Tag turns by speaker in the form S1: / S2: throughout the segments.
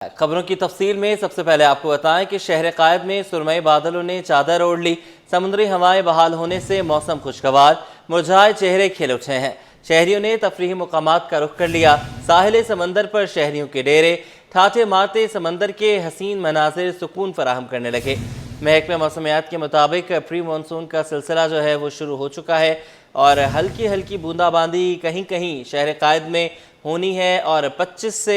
S1: खबरों की तफसील में सबसे पहले आपको बताएं कि शहर कायद में सुरमई बादलों ने चादर ओढ़ ली। समुद्री हवाएं बहाल होने से मौसम खुशगवार, मुरझाए चेहरे खिल उठे हैं। शहरियों ने तफरीही मुकामात का रुख कर लिया। साहिल समंदर पर शहरियों के डेरे, ठाठे मारते समंदर के हसीन मनाजिर सुकून फराहम करने लगे। महकमे मौसमियात के मुताबिक प्री मानसून का सिलसिला जो है वो शुरू हो चुका है और हल्की हल्की बूंदाबांदी कहीं कहीं शहर कायद में होनी है और 25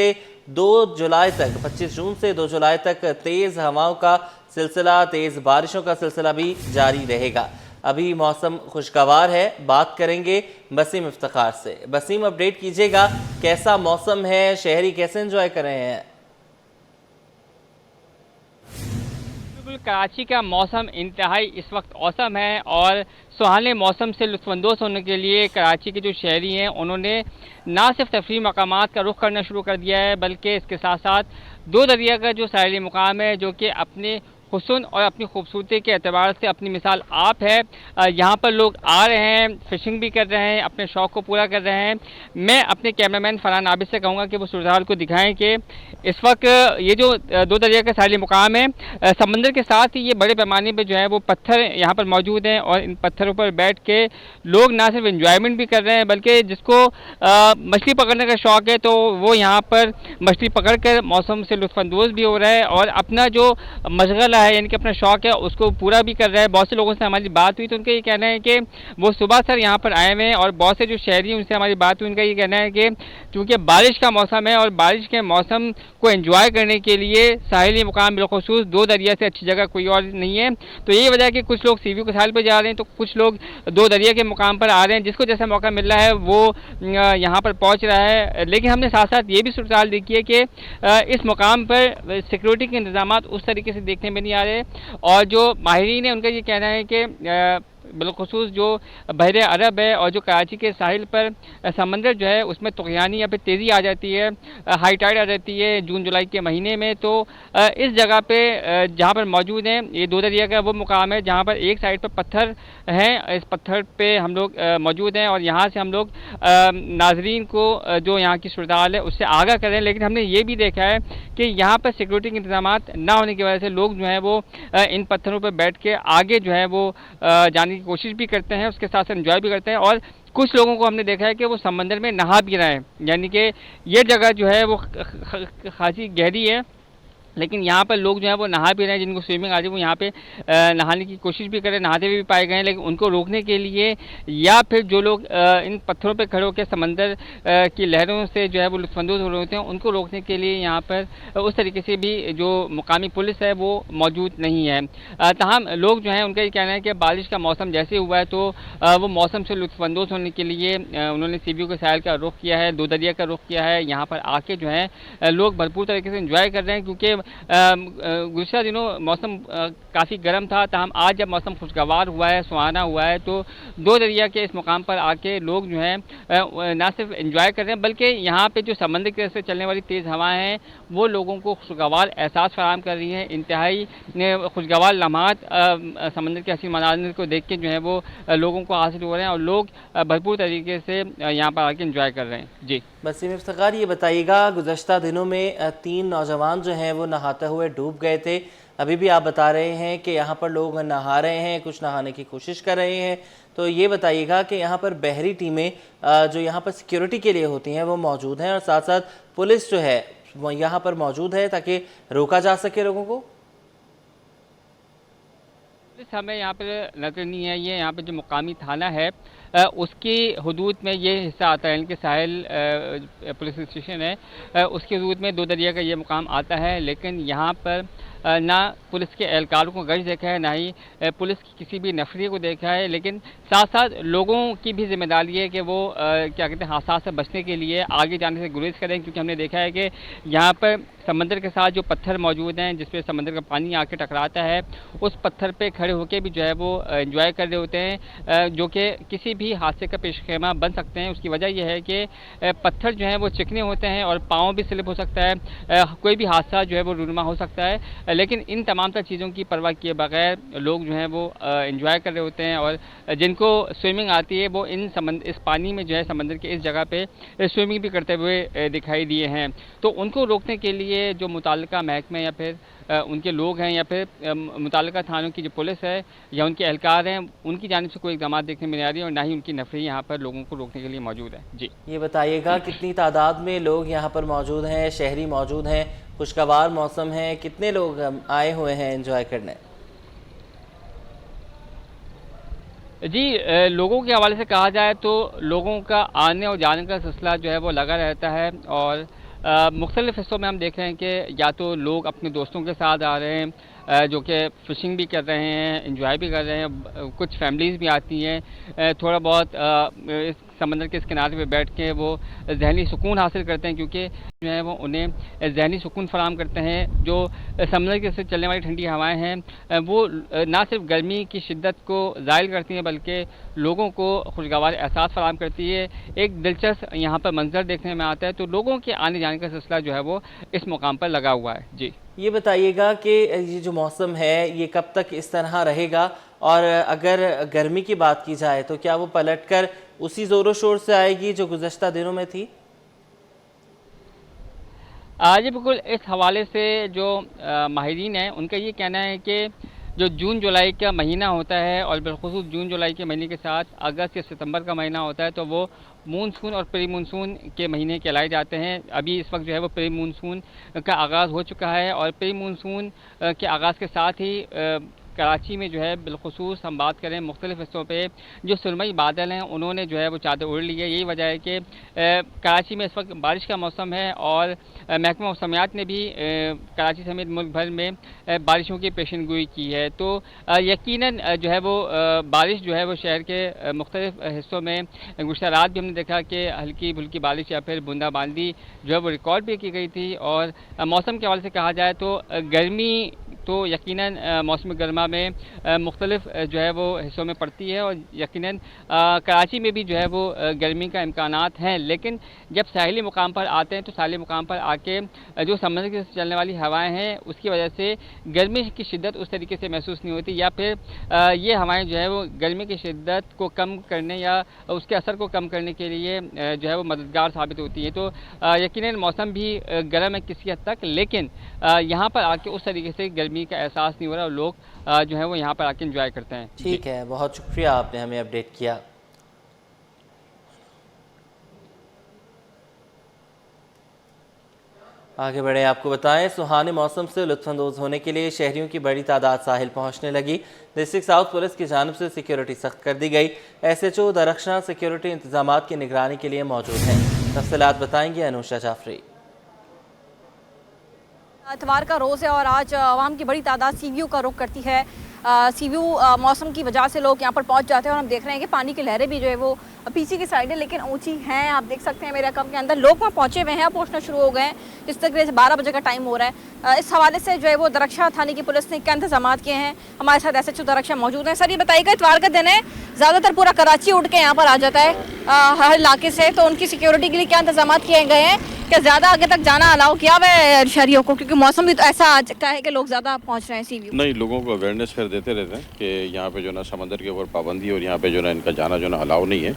S1: जून से 2 जुलाई तक तेज़ हवाओं का सिलसिला, तेज़ बारिशों का सिलसिला भी जारी रहेगा। अभी मौसम खुशगवार है। बात करेंगे बसीम इफ्तिखार से। बसीम, अपडेट कीजिएगा, कैसा मौसम है, शहरी कैसे एंजॉय कर रहे हैं?
S2: कराची का मौसम इंतहाई इस वक्त औसम है और सुहाने मौसम से लुत्फ़अंदोज़ होने के लिए कराची के जो शहरी हैं उन्होंने ना सिर्फ तफरीही मकामात का रुख करना शुरू कर दिया है, बल्कि इसके साथ साथ दो दरिया का जो साहिली मुकाम है, जो कि अपने हुस्न और अपनी खूबसूरती के एतबार से अपनी मिसाल आप है। यहाँ पर लोग आ रहे हैं, फ़िशिंग भी कर रहे हैं, अपने शौक़ को पूरा कर रहे हैं। मैं अपने कैमरामैन फरहान आबिद से कहूँगा कि वो सूरत को दिखाएं कि इस वक्त ये जो दो दरिया का साहिली मुकाम है, समंदर के साथ ही ये बड़े पैमाने पर जो है वो पत्थर यहाँ पर मौजूद हैं और इन पत्थरों पर बैठ के लोग ना सिर्फ इंजॉयमेंट भी कर रहे हैं, बल्कि जिसको मछली पकड़ने का शौक़ है तो वो यहाँ पर मछली पकड़ कर मौसम से लुत्फ़अंदोज़ भी हो रहा है और अपना जो मशगला है, यानी कि अपना शौक़ है, उसको पूरा भी कर रहा है। बहुत से लोगों से हमारी बात हुई तो उनका ये कहना है कि वो सुबह सर यहाँ पर आए हुए हैं और बहुत से जो शहरी हैं उनसे हमारी बात हुई, उनका ये कहना है कि चूँकि बारिश का मौसम है और बारिश के मौसम को एंजॉय करने के लिए साहिली मुकाम बिलखुसूस दो दरिया से अच्छी जगह कोई और नहीं है। तो यही वजह है कि कुछ लोग सीवी के साहिल पर जा रहे हैं तो कुछ लोग दो दरिया के मुकाम पर आ रहे हैं। जिसको जैसा मौका मिल रहा है वो यहाँ पर पहुँच रहा है। लेकिन हमने साथ साथ ये भी सूरत देखी है कि इस मुकाम पर सिक्योरिटी के इंतजाम उस तरीके से देखने में नहीं आ रहे और जो माहिरीन है उनका ये कहना है कि बिलखुसूस जो बहरे अरब है और जो कराची के साहिल पर समंदर जो है उसमें तुग़यानी या फिर तेज़ी आ जाती है, हाई टाइड आ जाती है जून जुलाई के महीने में। तो इस जगह पे जहाँ पर मौजूद हैं, ये दो दरिया का वो मुकाम है जहाँ पर एक साइड पर पत्थर हैं, इस पत्थर पे हम लोग मौजूद हैं और यहाँ से हम लोग नाजरीन को जो यहाँ की सूरत हाल है उससे आगाह कर रहे हैं। लेकिन हमने ये भी देखा है कि यहाँ पर सिक्योरिटी के इंतजाम ना होने की वजह से लोग जो हैं वो इन पत्थरों पर बैठ के आगे जो है वो जाने की कोशिश भी करते हैं, उसके साथ साथ एंजॉय भी करते हैं और कुछ लोगों को हमने देखा है कि वो समंदर में नहा भी रहे हैं। यानी कि ये जगह जो है वो खासी गहरी है, लेकिन यहाँ पर लोग जो है वो नहा भी रहे हैं। जिनको स्विमिंग आती है वो यहाँ पे नहाने की कोशिश भी करें, नहाते हुए भी पाए गए हैं। लेकिन उनको रोकने के लिए या फिर जो लोग इन पत्थरों पे खड़े होकर समंदर की लहरों से जो है वो लुत्फ़अंदोज़ हो रहे होते हैं, उनको रोकने के लिए यहाँ पर उस तरीके से भी जो मुकामी पुलिस है वो मौजूद नहीं है। तमाम लोग जो हैं उनका ये कहना है कि बारिश का मौसम जैसे हुआ है तो वो मौसम से लुत्फ़अंदोज़ होने के लिए उन्होंने सीबीओ के साहिल का रुख किया है, दो दरिया का रुख किया है। यहाँ पर आके जो है लोग भरपूर तरीके से इंजॉय कर रहे हैं क्योंकि गुज़श्ता दिनों मौसम काफ़ी गर्म था। तमाम आज जब मौसम खुशगवार हुआ है, सुहाना हुआ है, तो दो दरिया के इस मुकाम पर आके लोग जो हैं ना सिर्फ एंजॉय कर रहे हैं बल्कि यहाँ पे जो समंदर की तरफ से चलने वाली तेज़ हवाएं हैं वो लोगों को खुशगवार एहसास फराहम कर रही हैं। इंतहाई खुशगवार लम्हात समंदर के हसीन मनाज़िर को देख के जो है वो लोगों को हासिल हो रहे हैं और लोग भरपूर तरीके से यहाँ पर आके इंजॉय कर रहे हैं। जी
S1: बसीम इफ्तिखार, ये बताइएगा, गुज़श्ता दिनों में 3 नौजवान जो हैं वो नहाते हुए डूब गए थे। अभी भी आप बता रहे हैं कि यहाँ पर लोग नहा रहे हैं, कुछ नहाने की कोशिश कर रहे हैं। तो ये बताइएगा कि यहाँ पर बहरी टीमें जो यहाँ पर सिक्योरिटी के लिए होती हैं वो मौजूद हैं और साथ साथ पुलिस जो है वो यहाँ पर मौजूद है ताकि रोका जा सके लोगों को?
S2: हमें यहाँ पर नजर नहीं है। ये यहाँ पे जो मुकामी थाना है उसकी हदूद में ये हिस्सा आता है, इनके साहिल पुलिस स्टेशन है, उसकी हदूद में दो दरिया का ये मुकाम आता है। लेकिन यहाँ पर ना पुलिस के एहलकारों को गर्ज देखा है, ना ही पुलिस की किसी भी नफरी को देखा है। लेकिन साथ साथ लोगों की भी जिम्मेदारी है कि वो क्या कहते हैं हादसा से बचने के लिए आगे जाने से गुरेज करें, क्योंकि हमने देखा है कि यहाँ पर समंदर के साथ जो पत्थर मौजूद हैं जिस पे समंदर का पानी आके टकराता है, उस पत्थर पे खड़े होकर भी जो है वो एंजॉय कर रहे होते हैं, जो कि किसी भी हादसे का पेशखेमा बन सकते हैं। उसकी वजह यह है कि पत्थर जो हैं वो चिकने होते हैं और पाँव भी स्लिप हो सकता है, कोई भी हादसा जो है वो रूनुमा हो सकता है। लेकिन इन तमाम तर चीज़ों की परवाह किए बगैर लोग जो हैं वो एंजॉय कर रहे होते हैं, और जिनको स्विमिंग आती है वो इस पानी में जो है समंदर के इस जगह पे स्विमिंग भी करते हुए दिखाई दिए हैं। तो उनको रोकने के लिए जो मुताल्लिका महकमे या फिर उनके लोग हैं या फिर मुताल्लिका थानों की जो पुलिस है या उनके एहलकार हैं, उनकी जानिब से कोई इक़दाम देखने में नहीं आ रही है और ना ही उनकी नफरी यहाँ पर लोगों को रोकने के लिए मौजूद है। जी,
S1: ये बताइएगा कितनी तादाद में लोग यहाँ पर मौजूद हैं, शहरी मौजूद हैं, खुशगवार मौसम है, कितने लोग आए हुए हैं एंजॉय करने?
S2: जी, लोगों के हवाले से कहा जाए तो लोगों का आने और जाने का सिलसिला जो है वो लगा रहता है, और मुख्तलिफ़ हिस्सों में हम देख रहे हैं कि या तो लोग अपने दोस्तों के साथ आ रहे हैं जो कि फ़िशिंग भी कर रहे हैं, एंजॉय भी कर रहे हैं, कुछ फैमिलीज़ भी आती हैं थोड़ा बहुत इस समंदर के इस किनारे पे बैठ के वो ज़हनी सुकून हासिल करते हैं, क्योंकि जो है वो उन्हें ज़हनी सुकून फराहम करते हैं। जो समंदर के से चलने वाली ठंडी हवाएं हैं वो ना सिर्फ गर्मी की शिद्दत को ज़ायल करती हैं बल्कि लोगों को खुशगवार एहसास फराहम करती है। एक दिलचस्प यहाँ पर मंजर देखने में आता है, तो लोगों के आने जाने का सिलसिला जो है वो इस मुकाम पर लगा हुआ है। जी,
S1: ये बताइएगा कि ये जो मौसम है ये कब तक इस तरह रहेगा, और अगर गर्मी की बात की जाए तो क्या वो पलटकर उसी ज़ोरों शोर से आएगी जो गुज़श्ता दिनों में थी?
S2: जी बिल्कुल, इस हवाले से जो माहिरीन हैं उनका ये कहना है कि जो जून जुलाई का महीना होता है और बिलखुसूस जून जुलाई के महीने के साथ अगस्त या सितंबर का महीना होता है, तो वो मानसून और प्री मानसून के महीने कहलाए जाते हैं। अभी इस वक्त जो है वो प्री मानसून का आगाज़ हो चुका है, और प्री मानसून के आगाज़ के साथ ही कराची में जो है बिलखुसूस हम बात करें मुख्तलिफ़ हिस्सों पे जो सुरमई बादल हैं उन्होंने जो है वो चादर ओढ़ ली है। यही वजह है कि कराची में इस वक्त बारिश का मौसम है, और महकमा मौसमियात ने भी कराची समेत मुल्क भर में बारिशों की पेशेनगोई की है। तो यकीनन जो है वो बारिश जो है वो शहर के मुख्तलिफ़ हिस्सों में गुज़श्ता रात भी हमने देखा कि हल्की फुल्की बारिश या फिर बूंदाबांदी जो है वो रिकॉर्ड भी की गई थी। और मौसम के हवाले से कहा जाए तो गर्मी तो यकीनन मौसम गर्मा में मुख्तलिफ जो है वो हिस्सों में पड़ती है, और यकीनन कराची में भी जो है वो गर्मी का इम्कानात हैं। लेकिन जब साहिली मुकाम पर आते हैं तो साहिली मुकाम पर आके जो समंदर से चलने वाली हवाएं हैं उसकी वजह से गर्मी की शिद्दत उस तरीके से महसूस नहीं होती, या फिर ये हवाएं जो है वो गर्मी की शिद्दत को कम करने या उसके असर को कम करने के लिए जो है वो मददगार साबित होती है। तो यकीनन मौसम भी गर्म है किसी हद तक, लेकिन यहाँ पर आके उस तरीके से गर्मी का एहसास नहीं हो रहा, और लोग जो है वो यहाँ पर आके एंजॉय करते हैं।
S1: ठीक है, बहुत शुक्रिया आपने हमें अपडेट किया। आगे बढ़े, आपको बताएं सुहाने मौसम से लुत्फानंदोज होने के लिए शहरियों की बड़ी तादाद साहिल पहुंचने लगी। डिस्ट्रिक्ट साउथ पुलिस की जानिब से सिक्योरिटी सख्त कर दी गई। SHO दरख्शां सिक्योरिटी इंतजाम की निगरानी के लिए मौजूद हैं। तफसीलात बताएंगे अनुषा जाफरी।
S3: इतवार का रोज़ है और आज आवाम की बड़ी तादाद सी व्यू का रुख करती है। सी व्यू मौसम की वजह से लोग यहाँ पर पहुँच जाते हैं, और हम देख रहे हैं कि पानी की लहरें भी जो है वो पीछे की साइड है लेकिन ऊंची हैं। आप देख सकते हैं मेरे रकम के अंदर लोग वहाँ पहुँचे हुए हैं, पहुँचना शुरू हो गए हैं। जिस तरीके से 12 बजे का टाइम हो रहा है, इस हवाले से जो है वो दरख्शां थाने की पुलिस ने क्या इंतजाम किए हैं। हमारे साथ SHO दरख्शां मौजूद हैं। सर ये बताइएगा, इतवार का दिन है, ज़्यादातर पूरा कराची उठ के यहाँ पर आ जाता है हर इलाके से, तो उनकी सिक्योरिटी के लिए क्या इंतजाम किए गए हैं? क्या ज़्यादा आगे तक जाना अलाउ किया हुआ है शहरियों को, क्योंकि मौसम भी तो ऐसा आज का है कि लोग ज़्यादा पहुँच रहे हैं सी व्यू?
S4: नहीं, लोगों को अवेयरनेस कर देते रहते हैं कि यहाँ पे जो ना समंदर के ऊपर पाबंदी और यहाँ पे जो ना इनका जाना जो ना अलाउ नहीं है,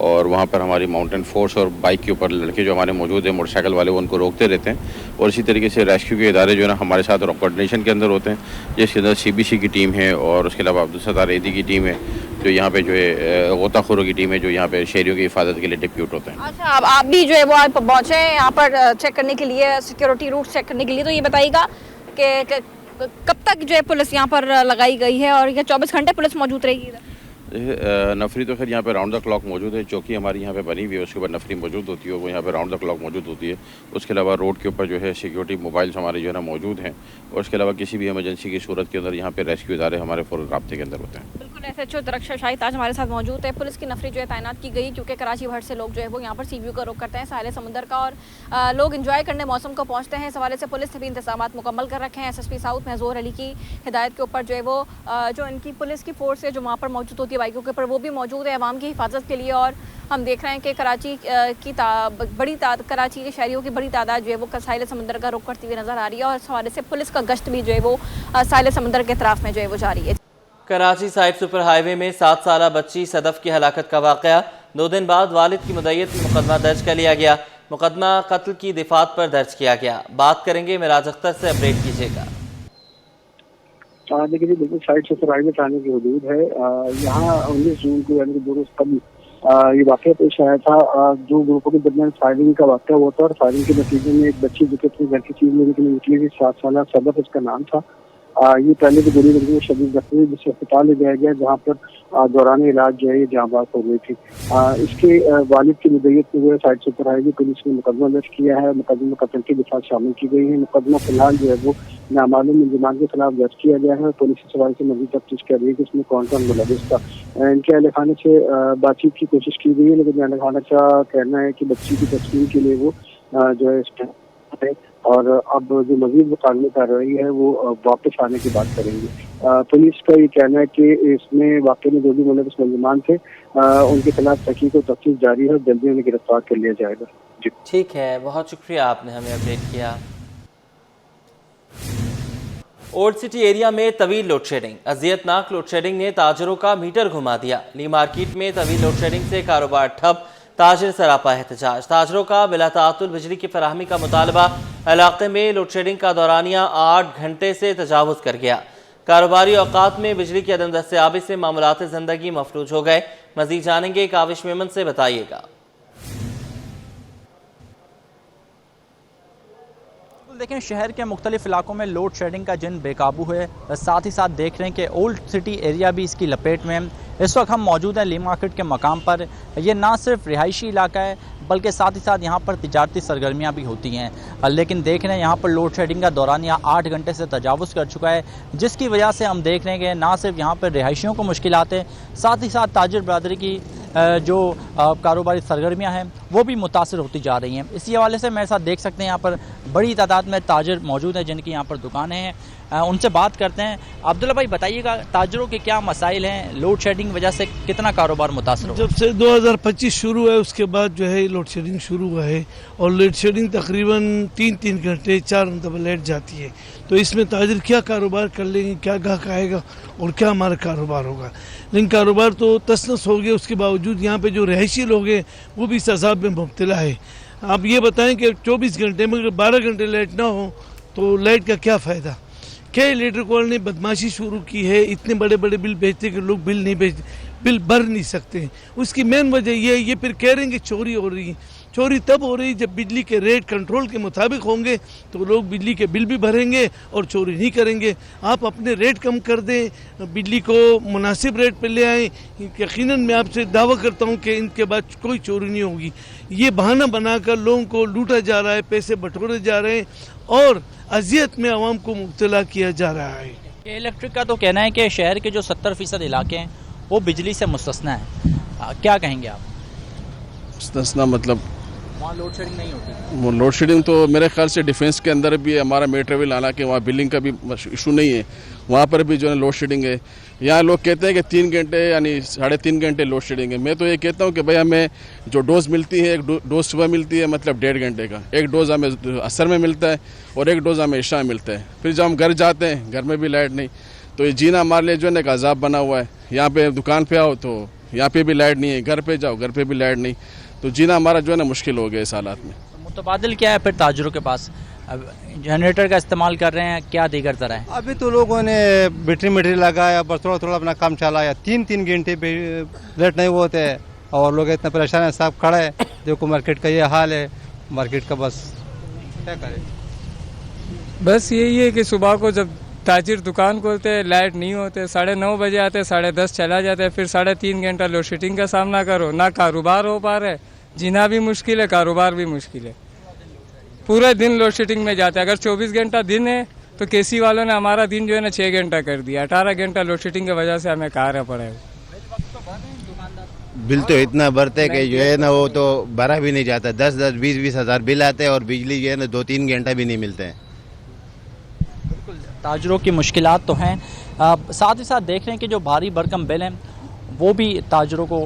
S4: और वहाँ पर हमारी माउंटेन फोर्स और बाइक के ऊपर लड़के जो हमारे मौजूद हैं मोटरसाइकिल वाले वो उनको रोकते रहते हैं। और इसी तरीके से रेस्क्यू के इदारे जो है ना हमारे साथ कोऑर्डिनेशन के अंदर होते हैं, जिसके अंदर CBC की टीम है और उसके अलावा अब्दुल सत्तार एदी की टीम है जो यहाँ पे जो है गोताखोरों की टीम है जो यहाँ पे शहरियों की हिफाजत के लिए डिप्यूट होते हैं।
S3: अच्छा, अब आप भी जो है वो आप पहुँचे हैं यहाँ पर चेक करने के लिए, सिक्योरिटी रूट चेक करने के लिए, तो ये बताइएगा कि कब तक जो है पुलिस यहाँ पर लगाई गई है और ये 24 घंटे पुलिस मौजूद रहेगी इधर?
S4: नफरी तो खैर यहाँ पे राउंड द क्लॉक मौजूद है, चौकी हमारी यहाँ पे बनी हुई है, उसके बाद नफरी मौजूद होती है, वो यहाँ पे राउंड द क्लॉक मौजूद होती है। उसके अलावा रोड के ऊपर जो है सिक्योरिटी मोबाइल्स हमारे जो है ना मौजूद हैं, और उसके अलावा किसी भी इमरजेंसी की सूरत के अंदर यहाँ पे रेस्क्यू इदारे हमारे फ़ौरन राब्ते के अंदर होते हैं।
S3: SHO तरक्शा शाहिद आज हमारे साथ मौजूद है। पुलिस की नफरी जो है तैनात की गई क्योंकि कराची भर से लोग जो है वो यहाँ पर सी व्यू का रुख करते हैं, साहिल समुंदर का, और लोग एंजॉय करने मौसम को पहुँचते हैं। इस हवाले से पुलिस ने भी इंतजाम मुकम्मल कर रखे हैं। SSP साउथ महजूर अली की हिदायत के ऊपर जो है वो जो इनकी पुलिस की फोर्स है जो वहाँ पर मौजूद होती है बाइकों के ऊपर, वो भी मौजूद है अवाम की हिफाजत के लिए। और हम देख रहे हैं कि कराची की कराची के शहरियों की बड़ी तादाद जो है वो साहिल समुंदर का रुख करती हुई नजर आ रही है, और इस हवाले से पुलिस का गश्त भी जो है वो साहिल समुंदर के तरफ में जो है वो जारी है।
S1: कराची साइड सुपर हाईवे में 7 साला बच्ची सदफ की हलाकत का वाक़या। 2 दिन बाद वालिद की मुद्दत में मुकदमा दर्ज कर लिया गया। मुकदमा कत्ल की दिफात पर दर्ज किया गया। बात करेंगे मिराज अख्तर से, अपडेट कीजिएगा।
S5: देखिए बिल्कुल साइड सुपर हाईवे थाने की हदूद है। यहाँ 19 जून को यानी कि 2 रोज कबल ये वाक़या पेश आया था। 2 ग्रुपों के दरमियान फायरिंग का वाक़या हुआ था और फायरिंग के नतीजे में एक बच्ची जो कि अपनी घर की चीज लेने के लिए निकली थी, 7 साला सदफ इसका नाम था। ये पहले तो गोली लगने में शदीद जख्मी, जिसे अस्पताल ले जाया गया जहाँ पर दौरान इलाज जो है ये जाँबाज हो गई थी। इसके वालिद की मुद्दत में जो है साइड सुपर हाईवे पुलिस ने मुकदमा दर्ज किया है। मुकदमे में कत्ल की दिफात शामिल की गई है। मुकदमा फिलहाल जो है वो नामालूम मुलजिमान के खिलाफ दर्ज किया गया है। पुलिस इस सवाल से मज़ीद तफ्तीश कर रही है कि इसमें कौन कौन मुलविस था। इनके अहल खाने से बातचीत की कोशिश की गई है, लेकिन अहल खाना का कहना है कि बच्ची की तस्वीर के लिए वो जो है और अब जो मजीद मुकाबले कार्रवाई है वो वापस आने की बात करेंगे। पुलिस का ये कहना है कि इसमें वाकई में जो भी मुलविस मुलजिमान थे उनके खिलाफ तहकीक और तफ्तीश जारी है और जल्दी उन्हें गिरफ्तार कर लिया जाएगा। जी
S1: ठीक है, बहुत शुक्रिया, आपने हमें अपडेट किया। ओल्ड सिटी एरिया में तवील लोड शेडिंग। अजियतनाक लोड शेडिंग ने ताजरों का मीटर घुमा दिया। ली मार्केट में तवील लोड शेडिंग से कारोबार ठप, ताजिर सरापा एहतजाज। ताजरों का बिला ताअतुल बिजली की फराहमी का मुतालबा। इलाके में लोड शेडिंग का दौरानिया 8 घंटे से तजावुज़ कर गया। कारोबारी औकात में बिजली की अदम दस्तयाबी से मामलात ज़िंदगी मफलूज हो गए। मज़ीद जानेंगे काविश मेमन से, बताइएगा।
S6: देखें, शहर के मुख्तलिफ इलाकों में लोड शेडिंग का जिन बेकाबू है, साथ ही साथ देख रहे हैं कि ओल्ड सिटी एरिया भी इसकी लपेट में है। इस वक्त हम मौजूद हैं ली मार्केट के मकाम पर। यह ना सिर्फ रिहायशी इलाका है बल्कि साथ ही साथ यहाँ पर तिजारती सरगर्मियाँ भी होती हैं, लेकिन देख रहे हैं यहाँ पर लोड शेडिंग का दौरानिया 8 घंटे से तजावुज़ कर चुका है, जिसकी वजह से हम देख रहे हैं कि ना सिर्फ यहाँ पर रिहायशियों को मुश्किलात है, साथ ही साथ ताजिर बरादरी की जो कारोबारी सरगर्मियाँ हैं वो भी मुतासर होती जा रही हैं। इसी हवाले से मेरे साथ देख सकते हैं यहाँ पर बड़ी तादाद में ताजिर मौजूद हैं जिनकी यहाँ पर दुकानें हैं। उनसे बात करते हैं। अब्दुल्ला भाई, बताइएगा ताजिरों के क्या मसाइल हैं? लोड शेडिंग वजह से कितना कारोबार मुतासर हो?
S7: जब से 2025 शुरू है उसके बाद जो है लोड शेडिंग शुरू हुआ है और लोड शेडिंग तकरीबन 3-3 घंटे 4 घंटे लेट जाती है। तो इसमें ताजिर क्या कारोबार कर लेंगे, क्या गाहक आएगा और क्या हमारा कारोबार होगा। लेकिन कारोबार तो तसनस हो गया, उसके बावजूद यहाँ पे जो रहायशी लोग हैं वो भी इस अज़ाब में मुब्तला है। आप ये बताएं कि 24 घंटे में अगर 12 घंटे लाइट ना हो तो लाइट का क्या फ़ायदा। क्या इलेक्ट्रिक वालों ने बदमाशी शुरू की है, इतने बड़े बड़े बिल भेजते कि लोग बिल भर नहीं सकते। उसकी मेन वजह ये फिर कह रहे हैं कि चोरी हो रही है। चोरी तब हो रही जब बिजली के रेट कंट्रोल के मुताबिक होंगे तो लोग बिजली के बिल भी भरेंगे और चोरी नहीं करेंगे। आप अपने रेट कम कर दें, बिजली को मुनासिब रेट पर ले आएँ, यकीनन मैं आपसे दावा करता हूँ कि इनके बाद कोई चोरी नहीं होगी। ये बहाना बनाकर लोगों को लूटा जा रहा है, पैसे बटोरे जा रहे हैं और अजियत में आवाम को मुब्तला किया जा रहा है।
S6: इलेक्ट्रिक का तो कहना है कि शहर के जो 70% इलाके हैं वो बिजली से मुस्तस्ना है, क्या कहेंगे आप?
S8: मुस्तस्ना मतलब
S6: वहाँ लोड शेडिंग नहीं होती?
S8: वो लोड शेडिंग तो मेरे ख्याल से डिफेंस के अंदर भी है, हमारा मेट्रोविल हालांकि वहाँ बिलिंग का भी इशू नहीं है, वहाँ पर भी जो है लोड शेडिंग है। यहाँ लोग कहते हैं कि 3 घंटे यानी 3.5 घंटे लोड शेडिंग है। मैं तो ये कहता हूँ कि भाई हमें जो डोज मिलती है, एक डोज सुबह मिलती है मतलब 1.5 घंटे का, एक डोज हमें असर में मिलता है और एक डोज हमें इशा में मिलता है। फिर जब हम घर जाते हैं घर में भी लाइट नहीं, तो ये जीना हमारे लिए जो है ना एक अजाब बना हुआ है। यहाँ पे दुकान पे आओ तो यहाँ पे भी लाइट नहीं है, घर पे जाओ घर पे भी लाइट नहीं, तो जीना हमारा जो है ना मुश्किल हो गया इस हालात में।
S6: मुतबादिल क्या है फिर ताजरों के पास? अब जनरेटर का इस्तेमाल कर रहे हैं, क्या दीगर तरह है?
S9: अभी तो लोगों ने बैटरी लगाया, बस थोड़ा थोड़ा अपना काम चलाया। 3-3 घंटे लेट नहीं होते और लोग इतना परेशान है, सब खड़ा है। देखो मार्केट का ये हाल है, मार्केट का बस क्या करें।
S10: बस यही है कि सुबह को जब ताजिर दुकान खोलते हैं लाइट नहीं होते, 9:30 बजे आते, 10:30 चला जाता है, फिर 3.5 घंटा लोड शेडिंग का सामना करो, ना कारोबार हो पा रहा है, जीना भी मुश्किल है, कारोबार भी मुश्किल है। पूरा दिन लोड शेडिंग में जाता है। अगर 24 घंटा दिन है तो केसी वालों ने हमारा दिन जो है ना 6 घंटा कर दिया। 18 घंटा लोड शेडिंग की वजह से हमें कहा पड़ा है।
S11: बिल तो इतना भरते कि जो है ना वो तो भरा भी नहीं जाता। 10-10, 20-20 हज़ार बिल आते हैं और बिजली जो है ना 2-3 घंटा भी नहीं मिलते हैं।
S6: बिल्कुल ताजरों की मुश्किलात तो हैं, साथ ही साथ देख रहे हैं कि जो भारी भरकम बिल हैं वो भी ताजरों को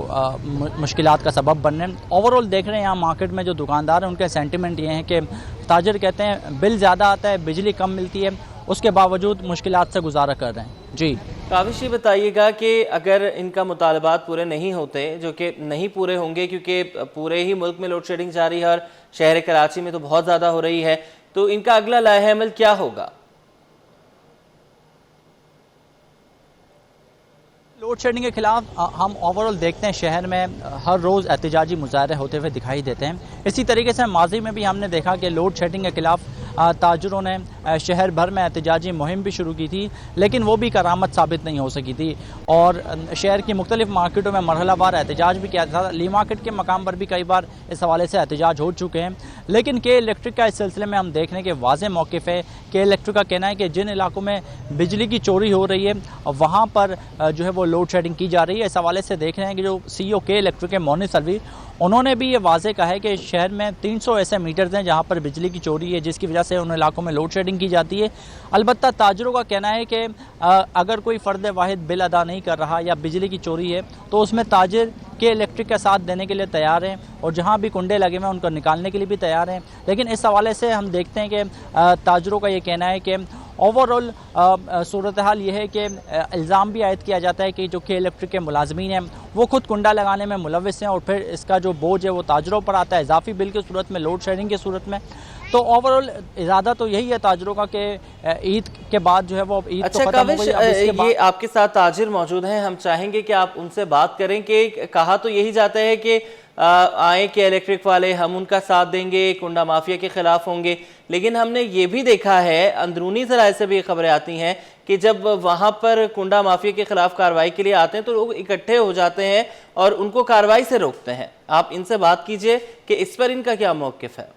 S6: मुश्किलात का सबब बन रहे हैं। ओवरऑल देख रहे हैं यहाँ मार्केट में जो दुकानदार हैं उनके सेंटिमेंट ये हैं कि ताजर कहते हैं बिल ज़्यादा आता है, बिजली कम मिलती है, उसके बावजूद मुश्किलात से गुजारा कर रहे हैं। जी
S1: काविश, ये बताइएगा कि अगर इनका मुतालबात पूरे नहीं होते, जो कि नहीं पूरे होंगे क्योंकि पूरे ही मुल्क में लोड शेडिंग जारी है और शहर कराची में तो बहुत ज़्यादा हो रही है, तो इनका अगला लाहे अमल क्या होगा?
S6: लोड शेडिंग के खिलाफ हम ओवरऑल देखते हैं शहर में हर रोज़ एहतजाजी मुजाहरे होते हुए दिखाई देते हैं। इसी तरीके से माजी में भी हमने देखा कि लोड शेडिंग के खिलाफ ताजरों ने शहर भर में एहतजाजी मुहिम भी शुरू की थी, लेकिन वो भी करामत साबित नहीं हो सकी थी और शहर की मुख्तलिफ मार्केटों में मरहलावार एहतजाज भी किया था। ली मार्केट के मकाम पर भी कई बार इस हवाले से एहतजाज हो चुके हैं, लेकिन के इलेक्ट्रिक का इस सिलसिले में हम देख रहे हैं कि वाज़ेह मौक़िफ़ है। के इलेक्ट्रिक का कहना है कि जिन इलाकों में बिजली की चोरी हो रही है वहाँ पर जो है वो लोड शेडिंग की जा रही है। इस हवाले से देख रहे हैं कि जो CEO के इलेक्ट्रिक के मोनी सलवी, उन्होंने भी ये वाज़ेह कहा है कि शहर में 300 ऐसे मीटर्स हैं जहाँ पर बिजली की चोरी है, जिसकी वजह से उन इलाकों में लोड शेडिंग की जाती है। अलबत्ता ताजरों का कहना है कि अगर कोई फ़र्द वाहिद बिल अदा नहीं कर रहा या बिजली की चोरी है तो उसमें ताजर के इलेक्ट्रिक का साथ देने के लिए तैयार हैं और जहाँ भी कुंडे लगे हुए हैं उनको निकालने के लिए भी तैयार हैं। लेकिन इस हवाले से हम देखते हैं कि ताजरों का ये कहना है कि ओवरऑल सूरत हाल ये है कि इल्ज़ाम भी आयद किया जाता है कि जो के इलेक्ट्रिक के मुलाजमीन हैं वो खुद कुंडा लगाने में मुलव्विस हैं और फिर इसका जो बोझ है वो ताजरों पर आता है, इजाफी बिल की सूरत में, लोड शेडिंग की सूरत में। तो ओवरऑल इरादा तो यही है ताजरों का कि ईद के बाद जो है वो ईद
S1: अच्छा,
S6: तो खत्म हो गई, अब इसके बाद
S1: ये आपके साथ ताजिर मौजूद हैं, हम चाहेंगे कि आप उनसे बात करें कि कहा तो यही जाता है कि आए के इलेक्ट्रिक वाले, हम उनका साथ देंगे, कुंडा माफिया के खिलाफ होंगे, लेकिन हमने ये भी देखा है, अंदरूनी ज़राए से भी खबरें आती हैं कि जब वहाँ पर कुंडा माफिया के खिलाफ कार्रवाई के लिए आते हैं तो लोग इकट्ठे हो जाते हैं और उनको कार्रवाई से रोकते हैं। आप इनसे बात कीजिए कि इस पर इनका क्या मौक़िफ़ है।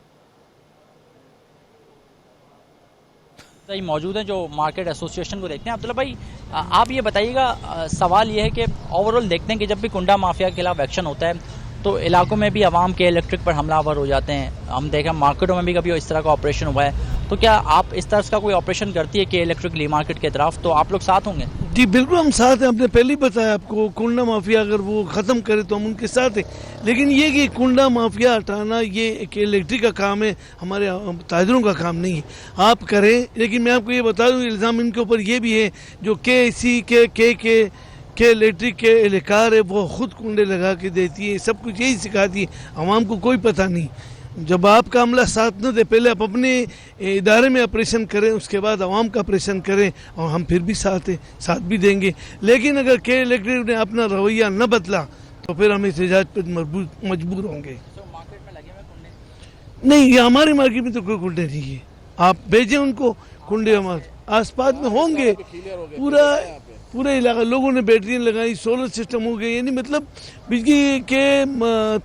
S6: मौजूद है जो मार्केट एसोसिएशन को देखते हैं। अब्दुल्ला भाई, आप ये बताइएगा, सवाल ये है कि ओवरऑल देखते हैं कि जब भी कुंडा माफिया के खिलाफ एक्शन होता है तो इलाकों में भी आवाम के इलेक्ट्रिक पर हमलावर हो जाते हैं। हम देखें मार्केटों में भी कभी इस तरह का ऑपरेशन हुआ है, तो क्या आप इस तरह का कोई ऑपरेशन करती है कि इलेक्ट्रिक ली मार्केट के तरफ, तो आप लोग साथ होंगे?
S7: जी बिल्कुल, हम साथ हैं। आपने पहले ही बताया आपको, कुंडा माफिया अगर वो ख़त्म करे तो हम उनके साथ हैं। लेकिन ये कि कुंडा माफिया हटाना ये एक इलेक्ट्रिक का काम है, हमारे ताजरों का काम नहीं है। आप करें, लेकिन मैं आपको ये बता दूँ इल्ज़ाम इनके ऊपर ये भी है जो के इलेक्ट्रिक के एहलकार है वो खुद कुंडे लगा के देती है, सब कुछ यही सिखाती है, आवाम को कोई पता नहीं। जब आपका अमला साथ न दे, पहले आप अपने इदारे में ऑपरेशन करें, उसके बाद आवाम का ऑपरेशन करें, और हम फिर भी साथ हैं, साथ भी देंगे। लेकिन अगर के इलेक्ट्रिक ने अपना रवैया न बदला तो फिर हम एहतजाज पर मजबूर होंगे। नहीं, ये हमारी मार्केट में तो कोई कुंडे नहीं है, आप भेजें उनको कुंडे, हमारे आस पास में होंगे। पूरा इलाका लोगों ने बैटरियाँ लगाई, सोलर सिस्टम हो गए, यानी मतलब बिजली के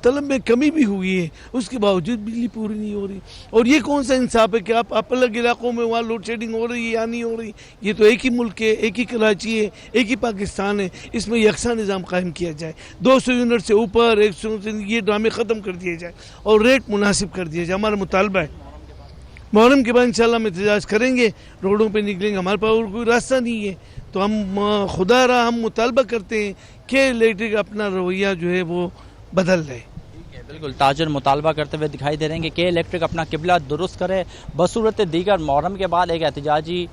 S7: तलब में कमी भी हुई है, उसके बावजूद बिजली पूरी नहीं हो रही। और ये कौन सा इंसाफ है कि आप अलग इलाकों में वहाँ लोड शेडिंग हो रही है या नहीं हो रही? ये तो एक ही मुल्क है, एक ही कराची है, एक ही पाकिस्तान है, इसमें यकसा निज़ाम कायम किया जाए। 200 यूनिट से ऊपर 100 से ये ड्रामे ख़त्म कर दिए जाए और रेट मुनासिब कर दिया जाए, हमारा मुतालबा है। मुहर्रम के बाद इंशाल्लाह हम एहतजाज करेंगे, रोडों पे निकलेंगे, हमारे पास और कोई रास्ता नहीं है। तो हम खुदा रहा हम मुतालबा करते हैं कि इलेक्ट्रिक अपना रवैया जो है वो बदल रहे।
S6: बिल्कुल, ताजर मुतालबा करते हुए दिखाई दे रहे हैं कि इलेक्ट्रिक अपना किबला दुरुस्त करे, बसूरत दीगर मुहर्रम के बाद एक एहतजाजी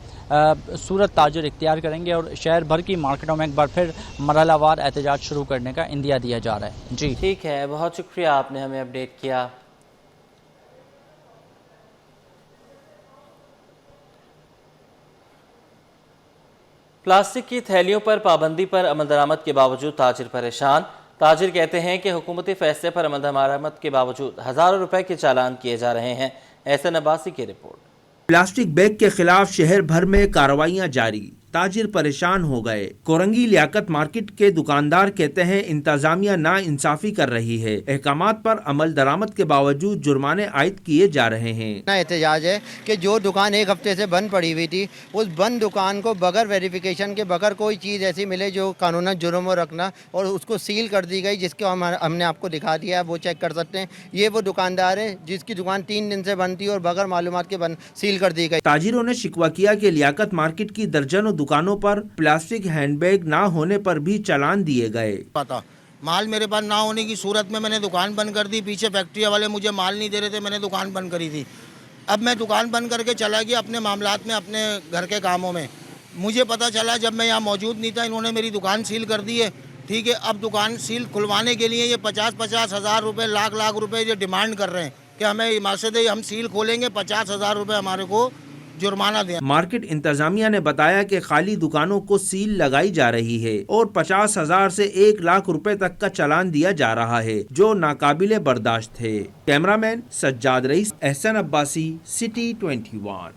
S6: सूरत ताजर इख्तियार करेंगे और शहर भर की मार्केटों में एक बार फिर मरहलावार एहतजाज शुरू करने का इंदिया दिया जा रहा है। जी
S1: ठीक है, बहुत शुक्रिया, आपने हमें अपडेट किया। प्लास्टिक की थैलियों पर पाबंदी पर अमल दरामद के बावजूद ताजिर परेशान। ताजिर कहते हैं कि हुकूमती फैसले पर अमल दरामद के बावजूद हज़ारों रुपए के चालान किए जा रहे हैं। ऐसे नबासी की रिपोर्ट।
S12: प्लास्टिक बैग के खिलाफ शहर भर में कार्रवाइयां जारी। ताजिर परेशान हो गए। कोरंगी लियाकत मार्केट के दुकानदार कहते हैं इंतजामिया ना इंसाफी कर रही है। अहकामात पर अमल दरामद के बावजूद जुर्माने आयद किए जा रहे हैं।
S13: एहतजाज है कि जो दुकान एक हफ्ते से बंद पड़ी हुई थी, उस बंद दुकान को बगैर वेरिफिकेशन के, बगैर कोई चीज़ ऐसी मिले जो कानूनन जुर्म रखना, और उसको सील कर दी गई, जिसको हमने आपको दिखा दिया है, वो चेक कर सकते हैं। ये वो दुकानदार है जिसकी दुकान 3 दिन से बंद थी और बगैर मालूमात के सील कर दी गई।
S12: ताजिरों ने शिकवा किया कि लियाकत मार्केट की दर्जनों दुकानों पर प्लास्टिक हैंडबैग ना होने पर भी चालान दिए गए।
S14: पता माल मेरे पास ना होने की सूरत में मैंने दुकान बंद कर दी। पीछे फैक्ट्री वाले मुझे माल नहीं दे रहे थे, मैंने दुकान बंद करी थी। अब मैं दुकान बंद करके चला गया अपने मामलात में, अपने घर के कामों में। मुझे पता चला जब मैं यहाँ मौजूद नहीं था, इन्होंने मेरी दुकान सील कर दी है। ठीक है, अब दुकान सील खुलवाने के लिए ये 50-50 हज़ार रुपये, लाख रुपए ये डिमांड कर रहे हैं कि हमें मकसद है हम सील खोलेंगे, 50,000 रुपये हमारे को जुर्माना दें।
S12: मार्केट इंतजामिया ने बताया कि खाली दुकानों को सील लगाई जा रही है और 50,000 से 1 लाख रुपए तक का चालान दिया जा रहा है, जो नाकाबिले बर्दाश्त है। Cameraman Sajjad rice, Ehsan Abbasi, city 21।